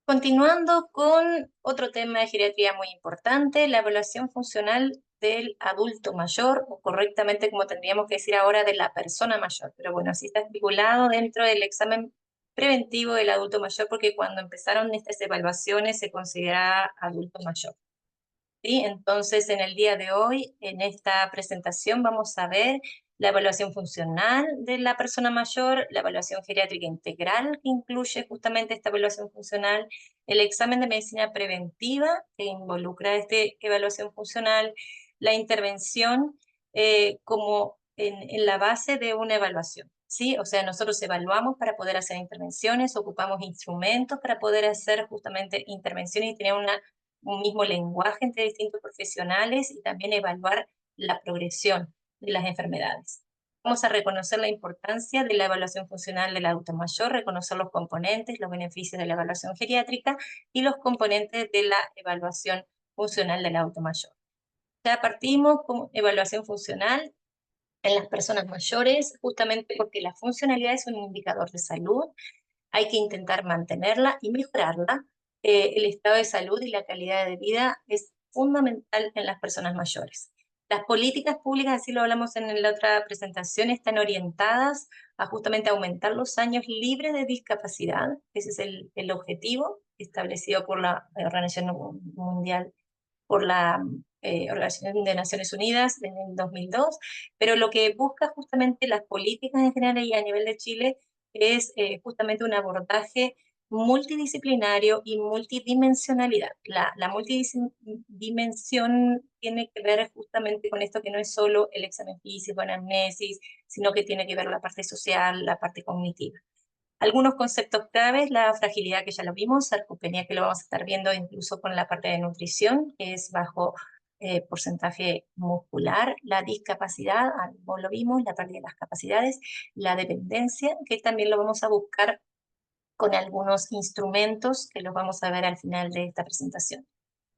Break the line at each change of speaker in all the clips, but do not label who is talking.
Continuando con otro tema de geriatría muy importante, la evaluación funcional del adulto mayor, o correctamente como tendríamos que decir ahora de la persona mayor. Pero bueno, sí está estipulado dentro del examen preventivo del adulto mayor, porque cuando empezaron estas evaluaciones se consideraba adulto mayor. ¿Sí? Entonces, en el día de hoy, en esta presentación, vamos a ver la evaluación funcional de la persona mayor, la evaluación geriátrica integral, que incluye justamente esta evaluación funcional, el examen de medicina preventiva, que involucra esta evaluación funcional, la intervención como en la base de una evaluación. ¿Sí? O sea, nosotros evaluamos para poder hacer intervenciones, ocupamos instrumentos para poder hacer justamente intervenciones y tener un mismo lenguaje entre distintos profesionales y también evaluar la progresión de las enfermedades. Vamos a reconocer la importancia de la evaluación funcional del adulto mayor, reconocer los componentes, los beneficios de la evaluación geriátrica y los componentes de la evaluación funcional del adulto mayor. Ya partimos con evaluación funcional en las personas mayores, justamente porque la funcionalidad es un indicador de salud, hay que intentar mantenerla y mejorarla. El estado de salud y la calidad de vida es fundamental en las personas mayores. Las políticas públicas, así lo hablamos en la otra presentación, están orientadas a justamente aumentar los años libres de discapacidad. Ese es el objetivo establecido por la Organización Mundial, por la Organización de Naciones Unidas en el 2002, pero lo que busca justamente las políticas en general y a nivel de Chile es justamente un abordaje multidisciplinario y multidimensionalidad. La multidimensión tiene que ver justamente con esto que no es solo el examen físico, anamnesis, sino que tiene que ver la parte social, la parte cognitiva. Algunos conceptos claves, la fragilidad que ya lo vimos, sarcopenia que lo vamos a estar viendo incluso con la parte de nutrición, que es bajo porcentaje muscular, la discapacidad, como lo vimos, la pérdida de las capacidades, la dependencia, que también lo vamos a buscar con algunos instrumentos que los vamos a ver al final de esta presentación.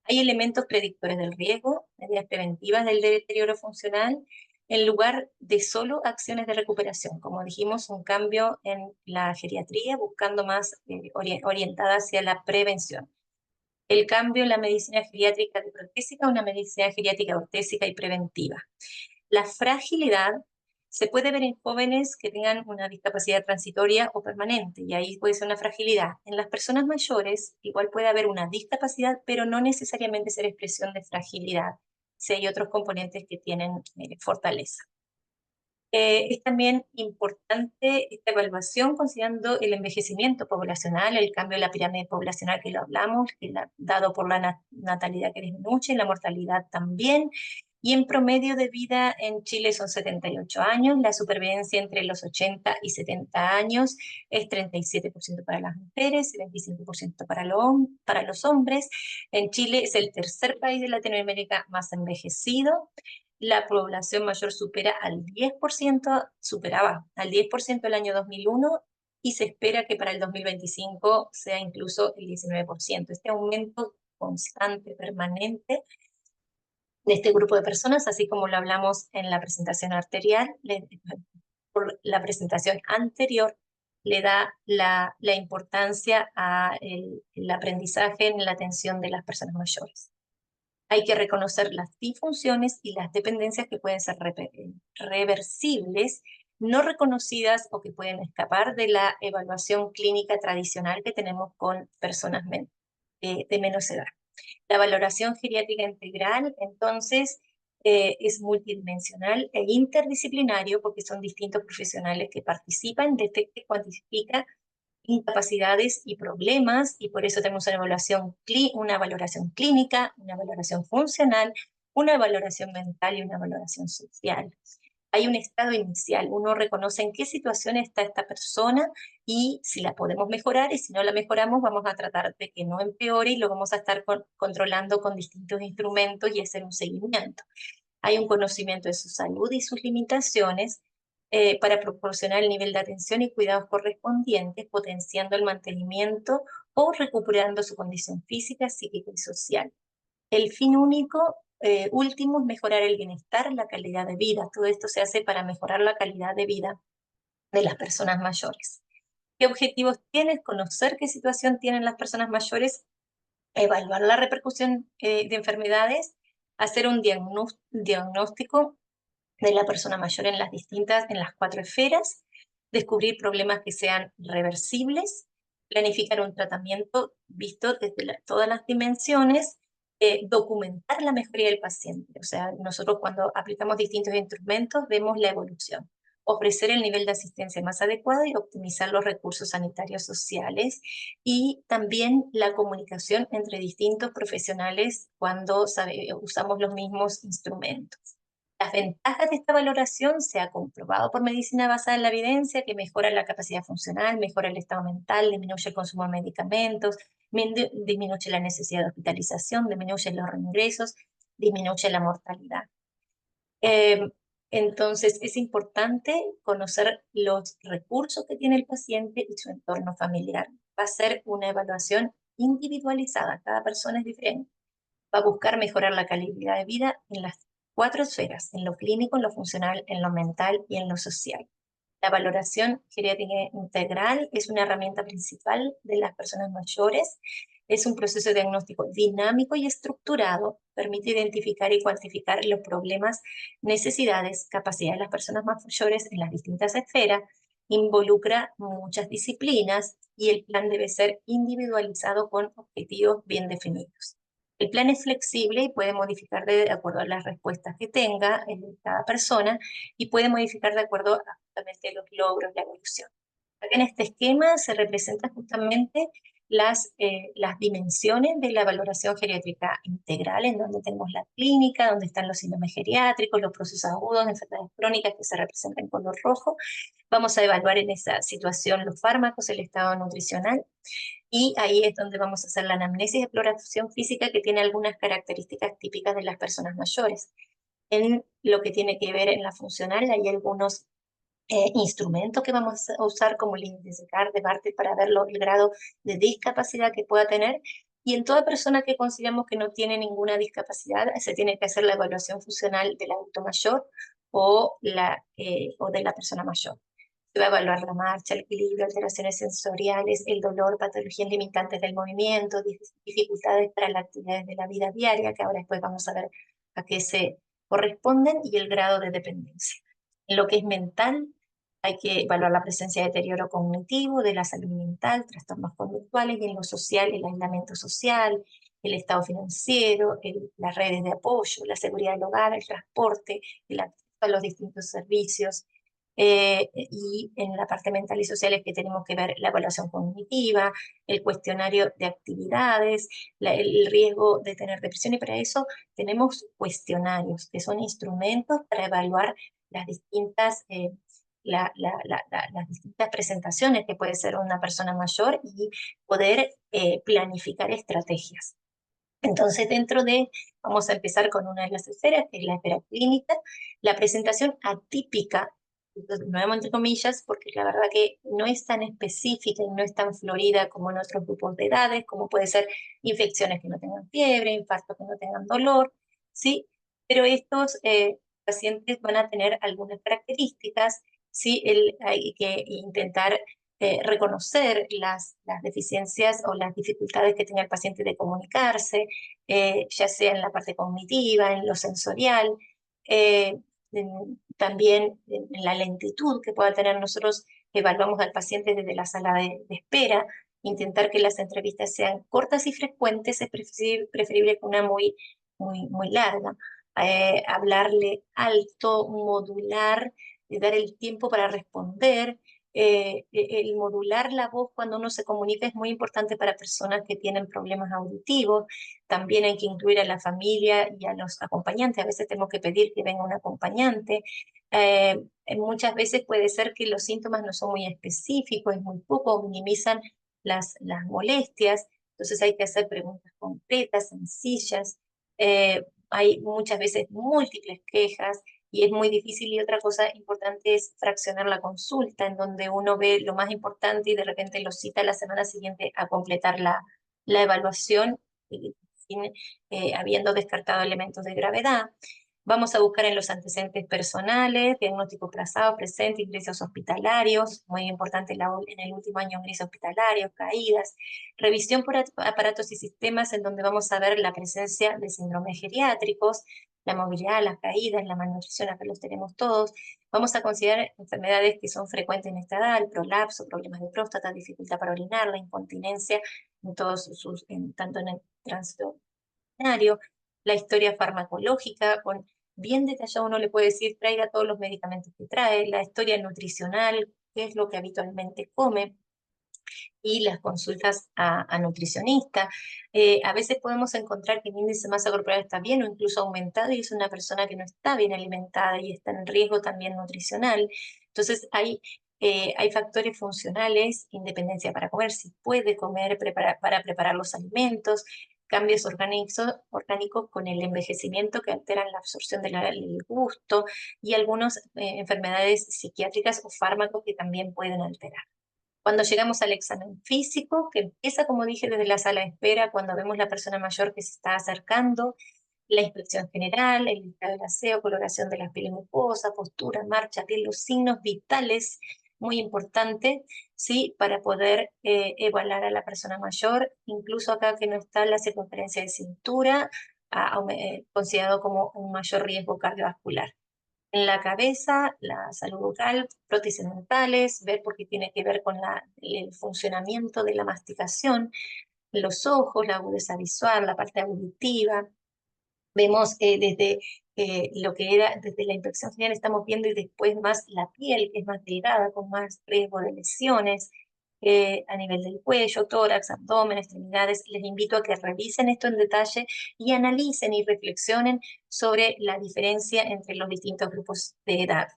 Hay elementos predictores del riesgo, medidas preventivas del deterioro funcional, en lugar de solo acciones de recuperación. Como dijimos, un cambio en la geriatría, buscando más orientada hacia la prevención. El cambio en la medicina geriátrica de protésica a una medicina geriátrica ortésica y preventiva. La fragilidad se puede ver en jóvenes que tengan una discapacidad transitoria o permanente, y ahí puede ser una fragilidad. En las personas mayores igual puede haber una discapacidad, pero no necesariamente ser expresión de fragilidad, si hay otros componentes que tienen fortaleza. Es también importante esta evaluación considerando el envejecimiento poblacional, el cambio de la pirámide poblacional que lo hablamos, dado por la natalidad que disminuye, la mortalidad también, y en promedio de vida en Chile son 78 años, la supervivencia entre los 80 y 70 años es 37% para las mujeres, 25% para los hombres. En Chile es el tercer país de Latinoamérica más envejecido. La población mayor superaba al 10% el año 2001 y se espera que para el 2025 sea incluso el 19%. Este aumento constante, permanente de este grupo de personas, así como lo hablamos en la presentación por la presentación anterior, le da la importancia al aprendizaje en la atención de las personas mayores. Hay que reconocer las disfunciones y las dependencias que pueden ser reversibles, no reconocidas o que pueden escapar de la evaluación clínica tradicional que tenemos con personas de menos edad. La valoración geriátrica integral, entonces, es multidimensional e interdisciplinario porque son distintos profesionales que participan, detecta y cuantifica incapacidades y problemas, y por eso tenemos una valoración clínica, una valoración funcional, una valoración mental y una valoración social. Hay un estado inicial, uno reconoce en qué situación está esta persona y si la podemos mejorar, y si no la mejoramos vamos a tratar de que no empeore y lo vamos a estar controlando con distintos instrumentos y hacer un seguimiento. Hay un conocimiento de su salud y sus limitaciones para proporcionar el nivel de atención y cuidados correspondientes, potenciando el mantenimiento o recuperando su condición física, psíquica y social. El fin último es mejorar el bienestar, la calidad de vida. Todo esto se hace para mejorar la calidad de vida de las personas mayores. qué objetivos tienes, conocer qué situación tienen las personas mayores, evaluar la repercusión de enfermedades, hacer un diagnóstico de la persona mayor en en las 4 esferas, descubrir problemas que sean reversibles, planificar un tratamiento visto desde todas las dimensiones, documentar la mejoría del paciente. O sea, nosotros cuando aplicamos distintos instrumentos vemos la evolución, ofrecer el nivel de asistencia más adecuado y optimizar los recursos sanitarios sociales, y también la comunicación entre distintos profesionales cuando usamos los mismos instrumentos. Las ventajas de esta valoración se ha comprobado por medicina basada en la evidencia que mejora la capacidad funcional, mejora el estado mental, disminuye el consumo de medicamentos, disminuye la necesidad de hospitalización, disminuye los reingresos, disminuye la mortalidad. Eh, entonces, es importante conocer los recursos que tiene el paciente y su entorno familiar. Va a ser una evaluación individualizada, cada persona es diferente. Va a buscar mejorar la calidad de vida en las 4 esferas, en lo clínico, en lo funcional, en lo mental y en lo social. La valoración geriátrica integral es una herramienta principal de las personas mayores. Es un proceso de diagnóstico dinámico y estructurado. Permite identificar y cuantificar los problemas, necesidades, capacidades de las personas mayores en las distintas esferas. Involucra muchas disciplinas y el plan debe ser individualizado con objetivos bien definidos. El plan es flexible y puede modificar de acuerdo a las respuestas que tenga cada persona, y puede modificar de acuerdo a justamente los logros, la evolución. Acá en este esquema se representan justamente las dimensiones de la valoración geriátrica integral, en donde tenemos la clínica, donde están los síndromes geriátricos, los procesos agudos, enfermedades crónicas que se representan en color rojo. Vamos a evaluar en esa situación los fármacos, el estado nutricional, y ahí es donde vamos a hacer la anamnesis de exploración física, que tiene algunas características típicas de las personas mayores. En lo que tiene que ver en la funcional, hay algunos instrumentos que vamos a usar, como el índice de Bartlett, para ver el grado de discapacidad que pueda tener. Y en toda persona que consideramos que no tiene ninguna discapacidad, se tiene que hacer la evaluación funcional del adulto mayor o de la persona mayor. Se va a evaluar la marcha, el equilibrio, alteraciones sensoriales, el dolor, patologías limitantes del movimiento, dificultades para las actividades de la vida diaria, que ahora después vamos a ver a qué se corresponden, y el grado de dependencia. En lo que es mental, hay que evaluar la presencia de deterioro cognitivo, de la salud mental, trastornos conductuales, y en lo social, el aislamiento social, el estado financiero, las redes de apoyo, la seguridad del hogar, el transporte, el acceso a los distintos servicios. Y en la parte mental y social es que tenemos que ver la evaluación cognitiva, el cuestionario de actividades, el riesgo de tener depresión, y para eso tenemos cuestionarios, que son instrumentos para evaluar las distintas, las distintas presentaciones que puede ser una persona mayor, y poder planificar estrategias. Entonces, vamos a empezar con una de las esferas, que es la esfera clínica, la presentación atípica, nuevamente entre comillas, porque la verdad que no es tan específica y no es tan florida como en otros grupos de edades, como puede ser infecciones que no tengan fiebre, infartos que no tengan dolor, ¿sí? Pero estos pacientes van a tener algunas características, ¿sí? Hay que intentar reconocer las deficiencias o las dificultades que tenga el paciente de comunicarse, ya sea en la parte cognitiva, en lo sensorial, también en la lentitud que pueda tener. Nosotros evaluamos al paciente desde la sala de espera. Intentar que las entrevistas sean cortas y frecuentes, es preferible que una muy larga. Hablarle alto, modular, dar el tiempo para responder. El modular la voz cuando uno se comunica es muy importante para personas que tienen problemas auditivos. También hay que incluir a la familia y a los acompañantes. A veces tenemos que pedir que venga un acompañante. Muchas veces puede ser que los síntomas no son muy específicos, es muy poco, minimizan las molestias. Entonces hay que hacer preguntas concretas, sencillas. Hay muchas veces múltiples quejas y es muy difícil. Y otra cosa importante es fraccionar la consulta, en donde uno ve lo más importante y de repente lo cita la semana siguiente a completar la evaluación, sin, habiendo descartado elementos de gravedad. Vamos a buscar en los antecedentes personales, diagnóstico pasado, presente, ingresos hospitalarios, muy importante en el último año ingresos hospitalarios, caídas, revisión por aparatos y sistemas en donde vamos a ver la presencia de síndromes geriátricos, la movilidad, las caídas, la malnutrición, acá los tenemos todos. Vamos a considerar enfermedades que son frecuentes en esta edad, el prolapso, problemas de próstata, dificultad para orinar, la incontinencia, tanto en el tránsito urinario, la historia farmacológica, con bien detallado uno le puede decir, traiga todos los medicamentos que trae, la historia nutricional, qué es lo que habitualmente come, y las consultas a nutricionista. A veces podemos encontrar que el índice de masa corporal está bien o incluso aumentado y es una persona que no está bien alimentada y está en riesgo también nutricional. Entonces hay factores funcionales, independencia para comer, si puede comer, para preparar los alimentos, cambios orgánicos con el envejecimiento que alteran la absorción del gusto y algunas enfermedades psiquiátricas o fármacos que también pueden alterar. Cuando llegamos al examen físico, que empieza, como dije, desde la sala de espera, cuando vemos la persona mayor que se está acercando, la inspección general, el estado del aseo, coloración de las pieles mucosas, postura, marcha, piel, los signos vitales, muy importante, ¿sí? Para poder evaluar a la persona mayor, incluso acá que no está la circunferencia de cintura, considerado como un mayor riesgo cardiovascular. En la cabeza, la salud bucal, prótesis dentales, ver porque tiene que ver con el funcionamiento de la masticación, los ojos, la agudeza visual, la parte auditiva. Vemos desde lo que era desde la inspección general, estamos viendo y después más la piel, que es más delgada, con más riesgo de lesiones, a nivel del cuello, tórax, abdomen, extremidades. Les invito a que revisen esto en detalle y analicen y reflexionen sobre la diferencia entre los distintos grupos de edad.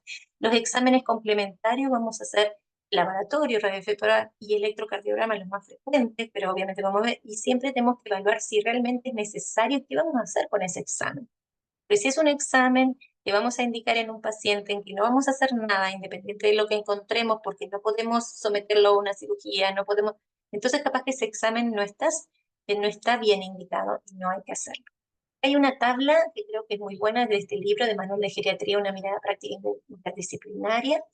Los exámenes complementarios vamos a hacer laboratorio, radioefectora y electrocardiograma los más frecuentes, pero obviamente vamos a ver, y siempre tenemos que evaluar si realmente es necesario, qué vamos a hacer con ese examen. Pero si es un examen que vamos a indicar en un paciente en que no vamos a hacer nada, independiente de lo que encontremos, porque no podemos someterlo a una cirugía, no podemos, entonces capaz que ese examen no está bien indicado y no hay que hacerlo. Hay una tabla que creo que es muy buena de este libro de Manual de Geriatría, una mirada práctica interdisciplinaria,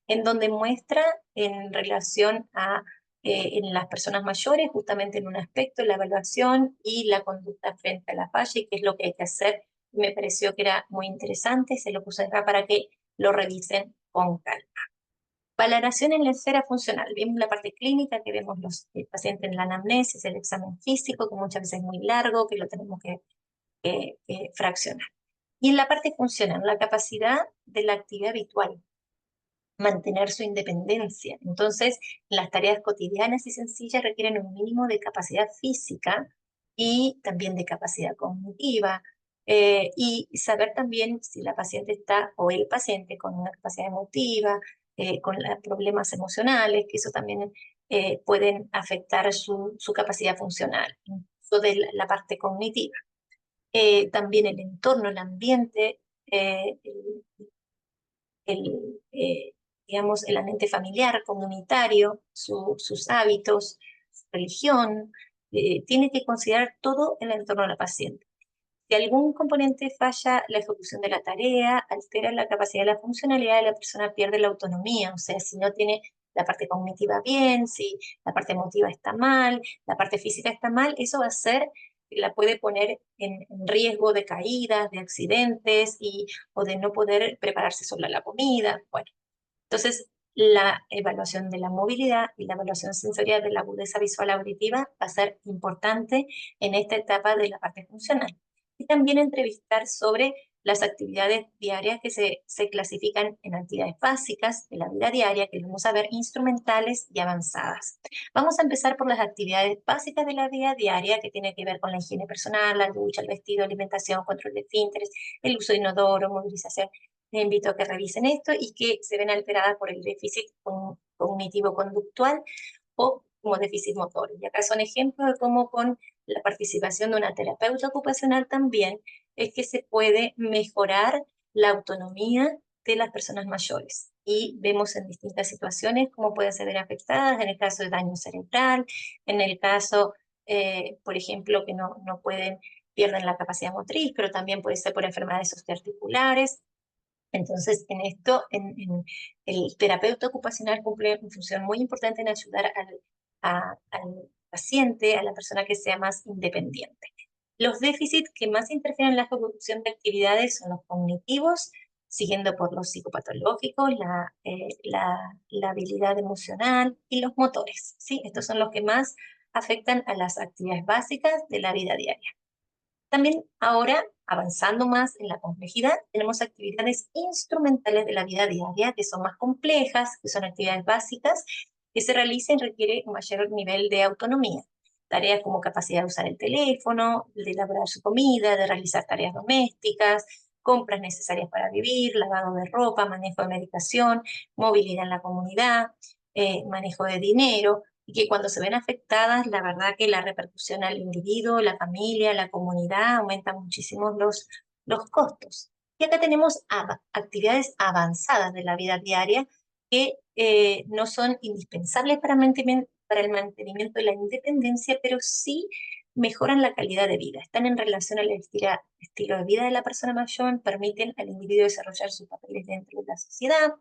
en donde muestra en relación a en las personas mayores, justamente en un aspecto, la evaluación y la conducta frente a la falla y qué es lo que hay que hacer. Me pareció que era muy interesante, se lo puse acá para que lo revisen con calma. Valoración en la esfera funcional. Vemos la parte clínica, que vemos el paciente en la anamnesis, el examen físico, que muchas veces es muy largo, que lo tenemos que fraccionar. Y en la parte funcional, la capacidad de la actividad habitual, mantener su independencia. Entonces, las tareas cotidianas y sencillas requieren un mínimo de capacidad física y también de capacidad cognitiva, y saber también si la paciente está o el paciente con una capacidad emotiva, con problemas emocionales, que eso también pueden afectar su capacidad funcional, incluso de la parte cognitiva. También el entorno, el ambiente, el, eh, digamos, el ambiente familiar, comunitario, sus hábitos, su religión, tiene que considerar todo el entorno de la paciente. Si algún componente falla la ejecución de la tarea, altera la capacidad de la funcionalidad de la persona, pierde la autonomía, o sea, si no tiene la parte cognitiva bien, si la parte emotiva está mal, la parte física está mal, eso va a ser, la puede poner en riesgo de caídas, de accidentes o de no poder prepararse sola la comida. Bueno, entonces la evaluación de la movilidad y la evaluación sensorial de la agudeza visual auditiva va a ser importante en esta etapa de la parte funcional. Y también entrevistar sobre las actividades diarias que se clasifican en actividades básicas de la vida diaria, que vamos a ver instrumentales y avanzadas. Vamos a empezar por las actividades básicas de la vida diaria, que tiene que ver con la higiene personal, la ducha, el vestido, alimentación, control de esfínteres, el uso de inodoro, movilización. Les invito a que revisen esto y que se ven alteradas por el déficit cognitivo-conductual o como déficit motor. Y acá son ejemplos de cómo con la participación de una terapeuta ocupacional también es que se puede mejorar la autonomía de las personas mayores. Y vemos en distintas situaciones cómo pueden ser afectadas, en el caso de daño cerebral, en el caso, por ejemplo, que no pueden pierden la capacidad motriz, pero también puede ser por enfermedades osteoarticulares. Entonces, en esto, el terapeuta ocupacional cumple una función muy importante en ayudar al paciente, a la persona que sea más independiente. Los déficits que más interfieren en la ejecución de actividades son los cognitivos, siguiendo por los psicopatológicos, la habilidad emocional y los motores, ¿sí? Estos son los que más afectan a las actividades básicas de la vida diaria. También ahora, avanzando más en la complejidad, tenemos actividades instrumentales de la vida diaria que son más complejas, que son actividades básicas, que se realizan requiere un mayor nivel de autonomía. Tareas como capacidad de usar el teléfono, de elaborar su comida, de realizar tareas domésticas, compras necesarias para vivir, lavado de ropa, manejo de medicación, movilidad en la comunidad, manejo de dinero, y que cuando se ven afectadas, la verdad que la repercusión al individuo, la familia, la comunidad, aumenta muchísimo los costos. Y acá tenemos actividades avanzadas de la vida diaria que no son indispensables para el mantenimiento de la independencia, pero sí mejoran la calidad de vida. Están en relación al estilo de vida de la persona mayor, permiten al individuo desarrollar sus papeles dentro de la sociedad,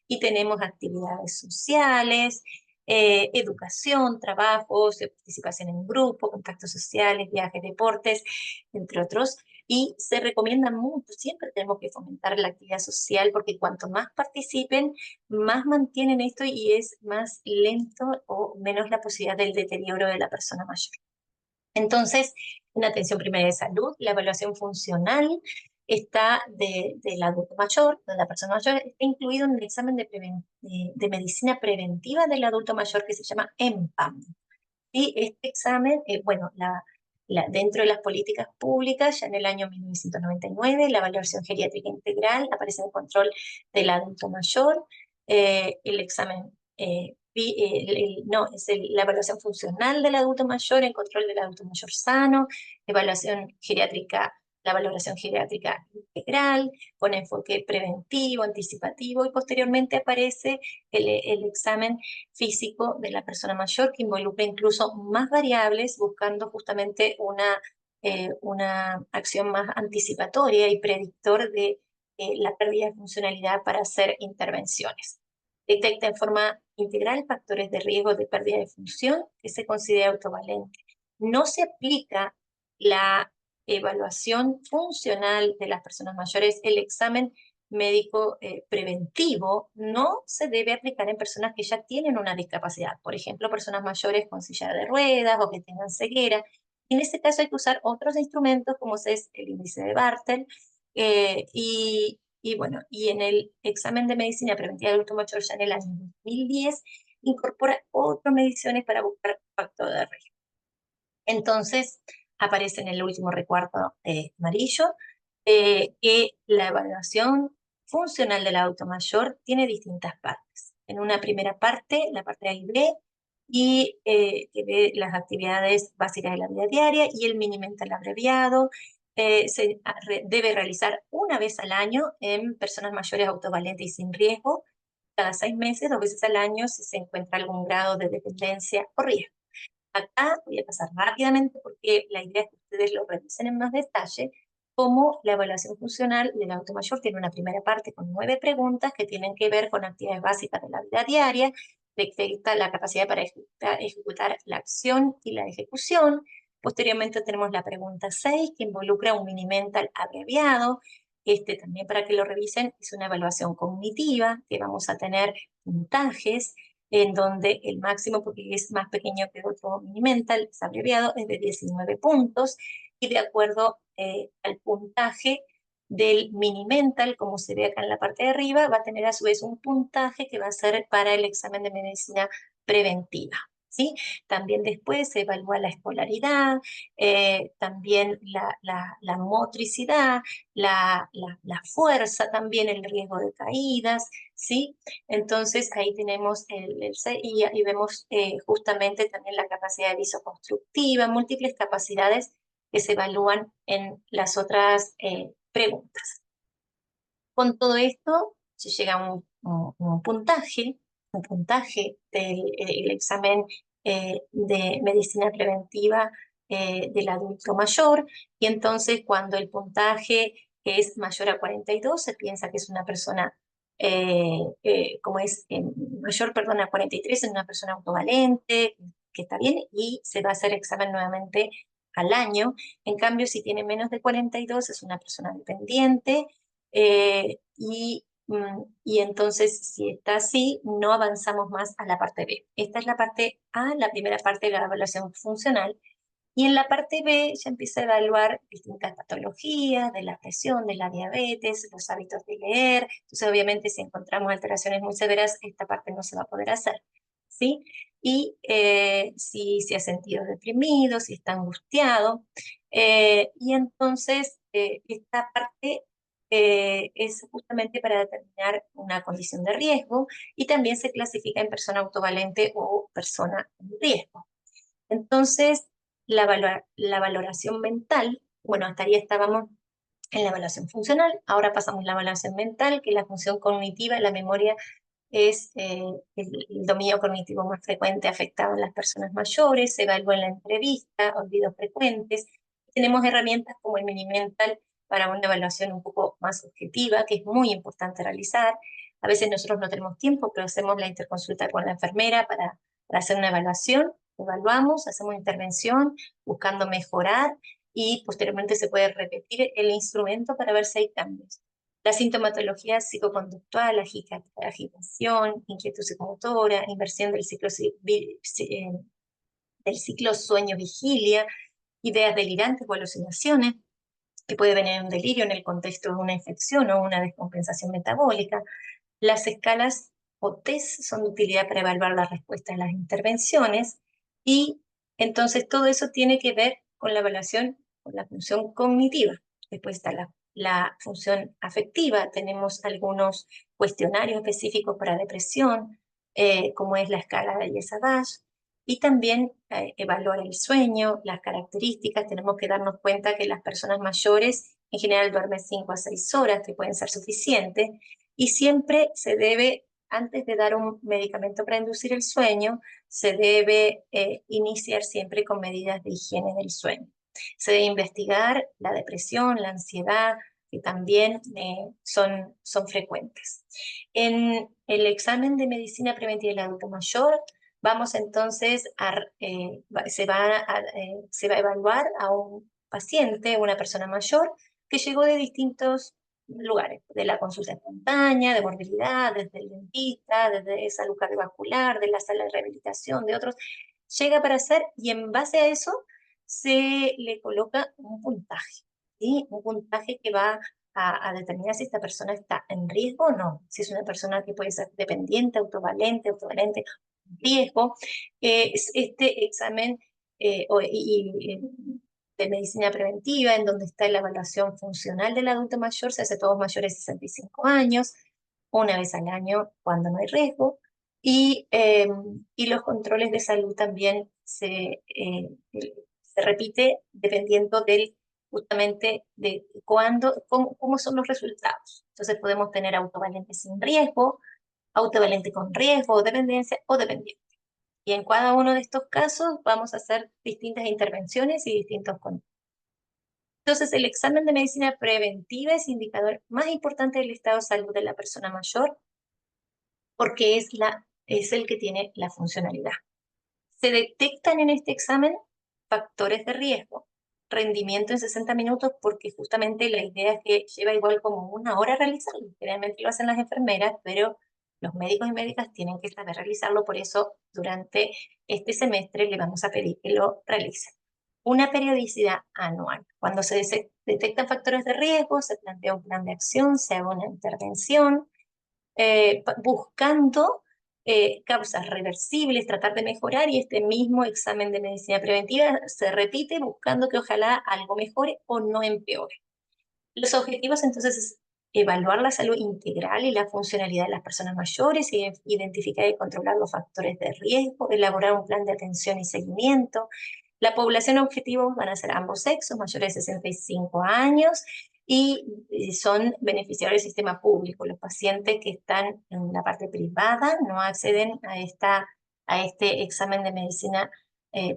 y tenemos actividades sociales, educación, trabajos, participación en grupo, contactos sociales, viajes, deportes, entre otros. Y se recomienda mucho, siempre tenemos que fomentar la actividad social porque cuanto más participen, más mantienen esto y es más lento o menos la posibilidad del deterioro de la persona mayor. Entonces, en atención primaria de salud, la evaluación funcional está del adulto mayor, de la persona mayor, está incluido en el examen de medicina preventiva del adulto mayor que se llama EMPAM. Y este examen, bueno, dentro de las políticas públicas, ya en el año 1999, la evaluación geriátrica integral aparece en el control del adulto mayor, el examen no, es la evaluación funcional del adulto mayor, el control del adulto mayor sano, evaluación geriátrica, la valoración geriátrica integral, con enfoque preventivo, anticipativo, y posteriormente aparece el examen físico de la persona mayor, que involucra incluso más variables, buscando justamente una acción más anticipatoria y predictor de la pérdida de funcionalidad para hacer intervenciones. Detecta en forma integral factores de riesgo de pérdida de función que se considera autovalente. No se aplica la evaluación funcional de las personas mayores. El examen médico preventivo no se debe aplicar en personas que ya tienen una discapacidad, por ejemplo, personas mayores con silla de ruedas o que tengan ceguera. En este caso hay que usar otros instrumentos como es el índice de Bartel, y bueno, y en el examen de medicina preventiva de adulto mayor ya en el año 2010 incorpora otras mediciones para buscar factor de riesgo. Entonces aparece en el último recuadro amarillo que la evaluación funcional del adulto mayor tiene distintas partes. En una primera parte, la parte A y B, y que ve las actividades básicas de la vida diaria y el mini mental abreviado. Debe realizar una vez al año en personas mayores autovalentes y sin riesgo, cada 6 meses, 2 veces al año si se encuentra algún grado de dependencia o riesgo. Acá voy a pasar rápidamente porque la idea es que ustedes lo revisen en más detalle, como la evaluación funcional del adulto mayor tiene una primera parte con 9 preguntas que tienen que ver con actividades básicas de la vida diaria, detecta la capacidad para ejecutar la acción y la ejecución. Posteriormente tenemos la pregunta 6 que involucra un mini mental abreviado. Este también, para que lo revisen, es una evaluación cognitiva que vamos a tener puntajes en donde el máximo, porque es más pequeño que otro mini mental, es abreviado, es de 19 puntos, y de acuerdo al puntaje del mini mental, como se ve acá en la parte de arriba, va a tener a su vez un puntaje que va a ser para el examen de medicina preventiva. ¿Sí? También después se evalúa la escolaridad, también la motricidad, la fuerza, también el riesgo de caídas, ¿sí? Entonces ahí tenemos y vemos justamente también la capacidad de visoconstructiva, múltiples capacidades que se evalúan en las otras preguntas. Con todo esto se llega a un puntaje del examen de medicina preventiva del adulto mayor, y entonces cuando el puntaje es mayor a 42, se piensa que es una persona, como es mayor, perdón, a 43, es una persona autovalente, que está bien, y se va a hacer examen nuevamente al año. En cambio, si tiene menos de 42, es una persona dependiente, y entonces, si está así, no avanzamos más a la parte B. Esta es la parte A, la primera parte de la evaluación funcional. Y en la parte B ya empieza a evaluar distintas patologías, de la presión, de la diabetes, los hábitos de leer. Entonces, obviamente, si encontramos alteraciones muy severas, esta parte no se va a poder hacer, ¿sí? Y si se ha sentido deprimido, si está angustiado. Y entonces, esta parte es justamente para determinar una condición de riesgo, y también se clasifica en persona autovalente o persona en riesgo. Entonces, la valoración mental, bueno, hasta ahí estábamos en la evaluación funcional, ahora pasamos a la evaluación mental, que es la función cognitiva, la memoria es el dominio cognitivo más frecuente afectado en las personas mayores, se evalúa en la entrevista, olvidos frecuentes. Tenemos herramientas como el Mini Mental para una evaluación un poco más objetiva, que es muy importante realizar. A veces nosotros no tenemos tiempo, pero hacemos la interconsulta con la enfermera para hacer una evaluación. Evaluamos, hacemos intervención buscando mejorar, y posteriormente se puede repetir el instrumento para ver si hay cambios. La sintomatología psicoconductual, agitación, inquietud psicomotora, inversión del ciclo sueño-vigilia, ideas delirantes o alucinaciones, que puede venir en un delirio en el contexto de una infección o una descompensación metabólica. Las escalas o test son de utilidad para evaluar la respuesta a las intervenciones, y entonces todo eso tiene que ver con la evaluación, con la función cognitiva. Después está la función afectiva. Tenemos algunos cuestionarios específicos para depresión, como es la escala de Yes-a-Dash, y también evaluar el sueño, las características. Tenemos que darnos cuenta que las personas mayores en general duermen 5 a 6 horas, que pueden ser suficientes, y siempre se debe, antes de dar un medicamento para inducir el sueño, se debe iniciar siempre con medidas de higiene del sueño. Se debe investigar la depresión, la ansiedad, que también son frecuentes. En el examen de medicina preventiva del adulto mayor, vamos entonces se va a evaluar a un paciente, una persona mayor, que llegó de distintos lugares, de la consulta espontánea, de morbilidad, desde el dentista, desde salud cardiovascular, de la sala de rehabilitación, de otros, llega para hacer, y en base a eso se le coloca un puntaje, ¿sí? Un puntaje que va a determinar si esta persona está en riesgo o no, si es una persona que puede ser dependiente, autovalente, riesgo. Este examen de medicina preventiva, en donde está la evaluación funcional del adulto mayor, se hace a todos mayores de 65 años, una vez al año cuando no hay riesgo, y los controles de salud también se repite dependiendo justamente de cómo son los resultados. Entonces podemos tener autovalente sin riesgo, autovalente con riesgo, dependencia o dependiente. Y en cada uno de estos casos vamos a hacer distintas intervenciones y distintos controles. Entonces, el examen de medicina preventiva es el indicador más importante del estado de salud de la persona mayor, porque es el que tiene la funcionalidad. Se detectan en este examen factores de riesgo, rendimiento en 60 minutos, porque justamente la idea es que lleva igual como una hora realizarlo. Generalmente lo hacen las enfermeras, pero los médicos y médicas tienen que saber realizarlo, por eso durante este semestre le vamos a pedir que lo realicen. Una periodicidad anual. Cuando se detectan factores de riesgo, se plantea un plan de acción, se haga una intervención, buscando causas reversibles, tratar de mejorar, y este mismo examen de medicina preventiva se repite buscando que ojalá algo mejore o no empeore. Los objetivos entonces es evaluar la salud integral y la funcionalidad de las personas mayores, identificar y controlar los factores de riesgo, elaborar un plan de atención y seguimiento. La población objetivo van a ser ambos sexos, mayores de 65 años, y son beneficiarios del sistema público. Los pacientes que están en la parte privada no acceden a este examen de medicina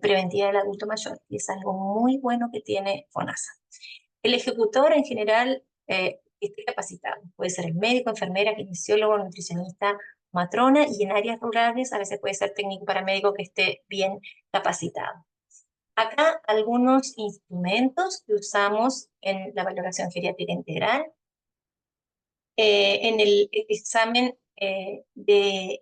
preventiva del adulto mayor, y es algo muy bueno que tiene FONASA. El ejecutor en general esté capacitado, puede ser el médico, enfermera, kinesiólogo, nutricionista, matrona, y en áreas rurales a veces puede ser técnico paramédico que esté bien capacitado. Acá algunos instrumentos que usamos en la valoración geriátrica integral. En el examen de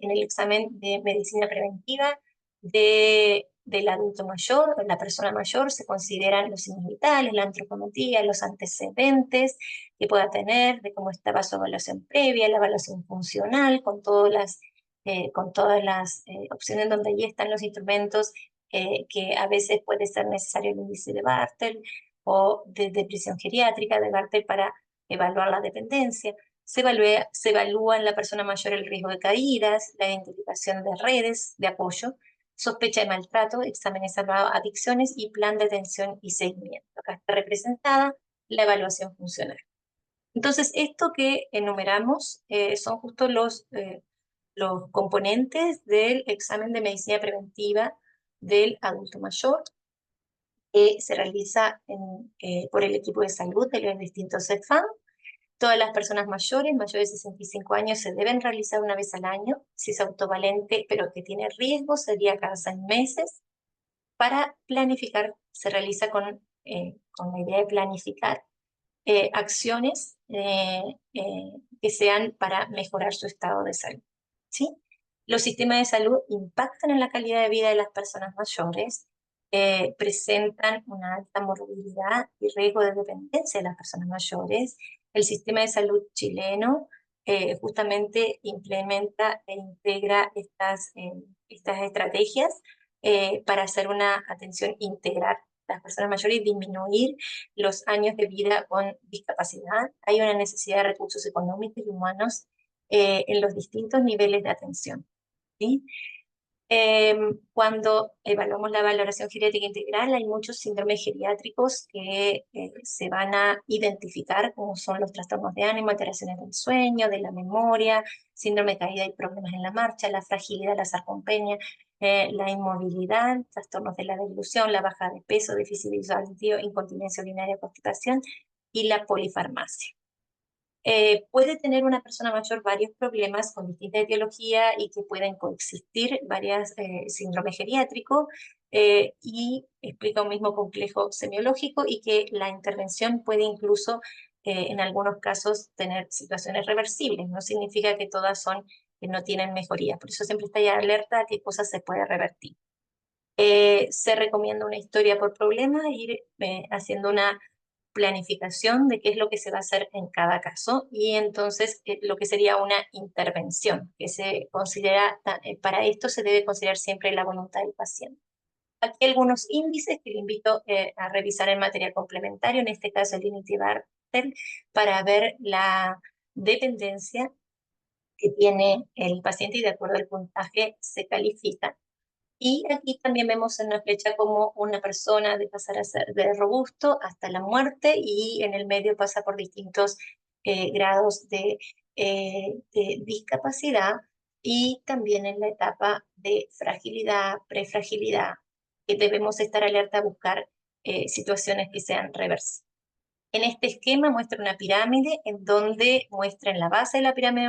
medicina preventiva del adulto mayor, de la persona mayor, se consideran los signos vitales, la antropometría, los antecedentes que pueda tener, de cómo estaba su evaluación previa, la evaluación funcional, con todas las opciones donde allí están los instrumentos que a veces puede ser necesario el índice de Bartel o de presión geriátrica de Bartel para evaluar la dependencia. Se evalúa en la persona mayor el riesgo de caídas, la identificación de redes de apoyo, sospecha de maltrato, exámenes salvados, adicciones y plan de atención y seguimiento. Acá está representada la evaluación funcional. Entonces, esto que enumeramos son justo los componentes del examen de medicina preventiva del adulto mayor, que se realiza por el equipo de salud de los distintos CEFAM. Todas las personas mayores de 65 años se deben realizar una vez al año. Si es autovalente, pero que tiene riesgo, sería cada 6 meses. Para planificar, se realiza con la idea de planificar acciones que sean para mejorar su estado de salud. ¿Sí? Los sistemas de salud impactan en la calidad de vida de las personas mayores, presentan una alta morbilidad y riesgo de dependencia de las personas mayores. El sistema de salud chileno justamente implementa e integra estas estrategias para hacer una atención integral a las personas mayores y disminuir los años de vida con discapacidad. Hay una necesidad de recursos económicos y humanos en los distintos niveles de atención. ¿Sí? Cuando evaluamos la valoración geriátrica integral, hay muchos síndromes geriátricos que se van a identificar, como son los trastornos de ánimo, alteraciones del sueño, de la memoria, síndrome de caída y problemas en la marcha, la fragilidad, la sarcopenia, la inmovilidad, trastornos de la deglución, la baja de peso, déficit visual, incontinencia urinaria, constipación y la polifarmacia. Puede tener una persona mayor varios problemas con distinta etiología y que pueden coexistir varios síndromes geriátricos y explica un mismo complejo semiológico y que la intervención puede incluso en algunos casos tener situaciones reversibles. No significa que todas que no tienen mejoría. Por eso siempre está ya alerta a qué cosas se puede revertir. Se recomienda una historia por problema, ir haciendo una planificación de qué es lo que se va a hacer en cada caso y entonces lo que sería una intervención, que se considera, para esto se debe considerar siempre la voluntad del paciente. Aquí algunos índices que le invito a revisar en material complementario, en este caso el índice Bartel, para ver la dependencia que tiene el paciente y de acuerdo al puntaje se califica. Y aquí también vemos en una flecha como una persona de pasar a ser de robusto hasta la muerte y en el medio pasa por distintos grados de discapacidad y también en la etapa de fragilidad, prefragilidad, que debemos estar alerta a buscar situaciones que sean reversibles. En este esquema muestra una pirámide en donde muestra en la base de la pirámide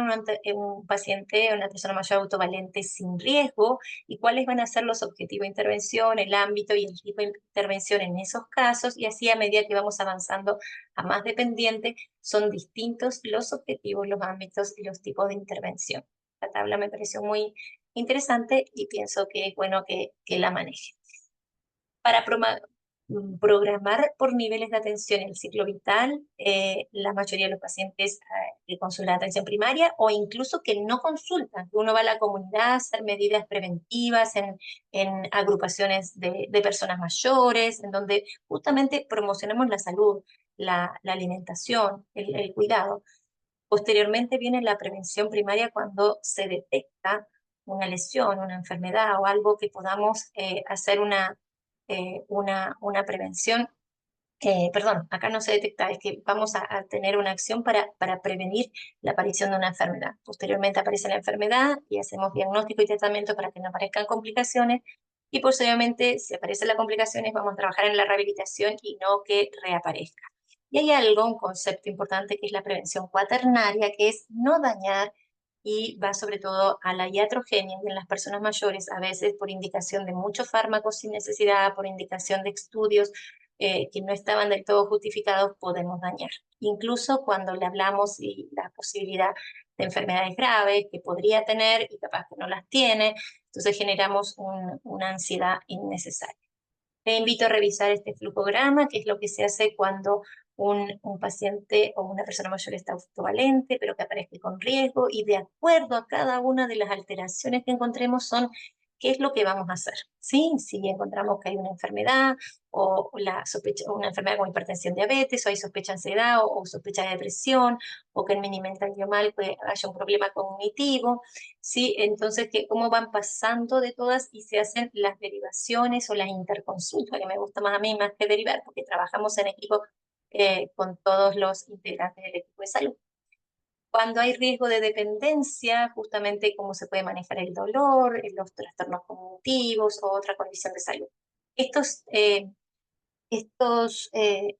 un paciente, una persona mayor autovalente sin riesgo y cuáles van a ser los objetivos de intervención, el ámbito y el tipo de intervención en esos casos y así a medida que vamos avanzando a más dependiente son distintos los objetivos, los ámbitos y los tipos de intervención. La tabla me pareció muy interesante y pienso que es bueno que la maneje. Para programar por niveles de atención en el ciclo vital, la mayoría de los pacientes que consultan atención primaria o incluso que no consultan, que uno va a la comunidad a hacer medidas preventivas en agrupaciones de personas mayores, en donde justamente promocionamos la salud, la alimentación, el cuidado. Posteriormente viene la prevención primaria cuando se detecta una lesión, una enfermedad o algo que podamos hacer una prevención. Perdón, acá no se detecta, es que vamos a tener una acción para prevenir la aparición de una enfermedad. Posteriormente aparece la enfermedad y hacemos diagnóstico y tratamiento para que no aparezcan complicaciones y posteriormente, si aparecen las complicaciones, vamos a trabajar en la rehabilitación y no que reaparezca. Y hay algo, un concepto importante que es la prevención cuaternaria, que es no dañar y va sobre todo a la iatrogenia en las personas mayores, a veces por indicación de muchos fármacos sin necesidad, por indicación de estudios que no estaban del todo justificados, podemos dañar. Incluso cuando le hablamos y la posibilidad de enfermedades graves que podría tener y capaz que no las tiene, entonces generamos una ansiedad innecesaria. Te invito a revisar este flujograma, que es lo que se hace cuando un paciente o una persona mayor está autovalente, pero que aparezca con riesgo, y de acuerdo a cada una de las alteraciones que encontremos son qué es lo que vamos a hacer. ¿Sí? Si encontramos que hay una enfermedad o una enfermedad como hipertensión, diabetes, o hay sospecha de ansiedad o sospecha de depresión, o que el mini mental mal pues, haya un problema cognitivo, ¿sí? Entonces, cómo van pasando de todas y se hacen las derivaciones o las interconsultas, que me gusta más a mí más que derivar, porque trabajamos en equipo con todos los integrantes del equipo de salud. Cuando hay riesgo de dependencia, justamente cómo se puede manejar el dolor, los trastornos cognitivos o otra condición de salud. Estos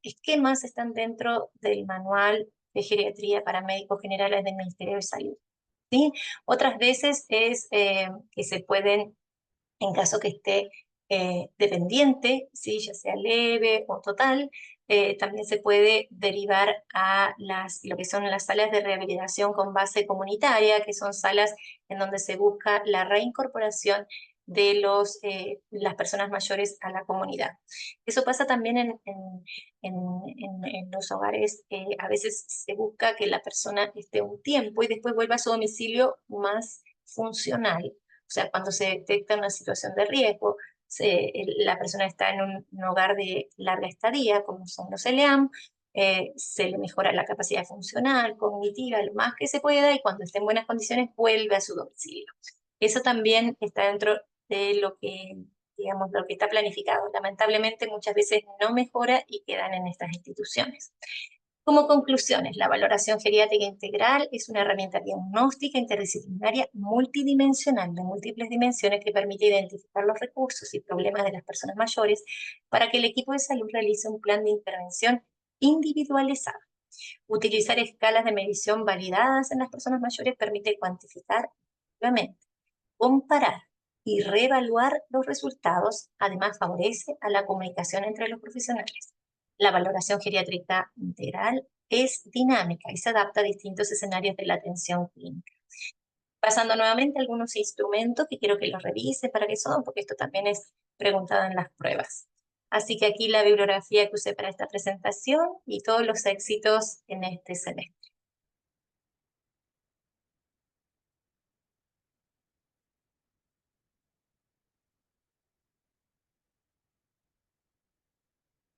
esquemas están dentro del manual de geriatría para médicos generales del Ministerio de Salud. ¿Sí? Otras veces es que se pueden, en caso que esté dependiente, ¿sí? Ya sea leve o total, también se puede derivar a lo que son las salas de rehabilitación con base comunitaria, que son salas en donde se busca la reincorporación de las personas mayores a la comunidad. Eso pasa también en los hogares. A veces se busca que la persona esté un tiempo y después vuelva a su domicilio más funcional. O sea, cuando se detecta una situación de riesgo, la persona está en un hogar de larga estadía, como son los ELEAM, se le mejora la capacidad funcional, cognitiva, lo más que se pueda, y cuando esté en buenas condiciones vuelve a su domicilio. Eso también está dentro de lo que, digamos, lo que está planificado. Lamentablemente muchas veces no mejora y quedan en estas instituciones. Como conclusiones, la valoración geriátrica integral es una herramienta diagnóstica interdisciplinaria multidimensional de múltiples dimensiones que permite identificar los recursos y problemas de las personas mayores para que el equipo de salud realice un plan de intervención individualizado. Utilizar escalas de medición validadas en las personas mayores permite cuantificar, comparar y reevaluar los resultados. Además, favorece a la comunicación entre los profesionales. La valoración geriátrica integral es dinámica y se adapta a distintos escenarios de la atención clínica. Pasando nuevamente a algunos instrumentos que quiero que los revise para qué son, porque esto también es preguntado en las pruebas. Así que aquí la bibliografía que usé para esta presentación y todos los éxitos en este semestre.